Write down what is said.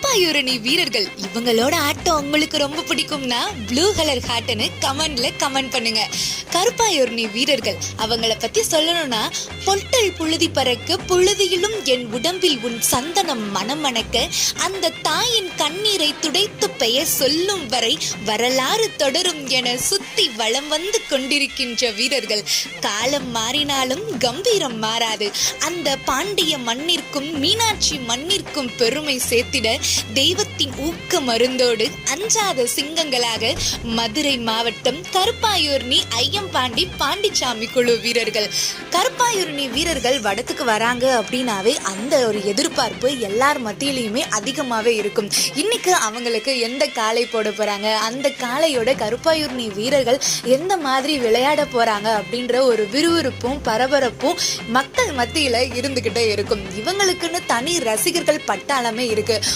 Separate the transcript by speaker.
Speaker 1: கருப்பாயூரணி வீரர்கள் இவங்களோட ஆட்டம் உங்களுக்கு ரொம்ப பிடிக்கும்னா ப்ளூ கலர் ஹார்ட்னு கமெண்ட் பண்ணுங்க. கருப்பாயூரணி வீரர்கள் அவங்கள பத்தி சொல்லணும்னா, பொட்டல் புழுதி பறக்க புழுதியிலும் என் உடம்பில் உன் சந்தனம் மணமணக்க, அந்த தாயின் கண்ணீரை துடைத்து பெயர் சொல்லும் வரை வரலாறு தொடரும் என சுத்தி வளம் வந்து கொண்டிருக்கின்ற வீரர்கள். காலம் மாறினாலும் கம்பீரம் மாறாது. அந்த பாண்டிய மண்ணிற்கும் மீனாட்சி மண்ணிற்கும் பெருமை சேர்த்திட தெய்வத்தின் ஊக்க மருந்தோடு அஞ்சாத சிங்கங்களாக மதுரை மாவட்டம் கருப்பாயூரணி ஐயம்பாண்டி பாண்டிச்சாமி குழு வீரர்கள். கருப்பாயூரணி வீரர்கள் வடத்துக்கு வராங்க அப்படின்னாவே அந்த ஒரு எதிர்பார்ப்பு எல்லார் மத்தியிலையுமே அதிகமாகவே இருக்கும். இன்னைக்கு அவங்களுக்கு எந்த காளை போட போறாங்க, அந்த காளையோட கருப்பாயூரணி வீரர்கள் எந்த மாதிரி விளையாட போறாங்க அப்படின்ற ஒரு விறுவிறுப்பும் பரபரப்பும் மக்கள் மத்தியில இருந்துகிட்டே இருக்கும். இவங்களுக்குன்னு தனி ரசிகர்கள் பட்டாளமே இருக்கு.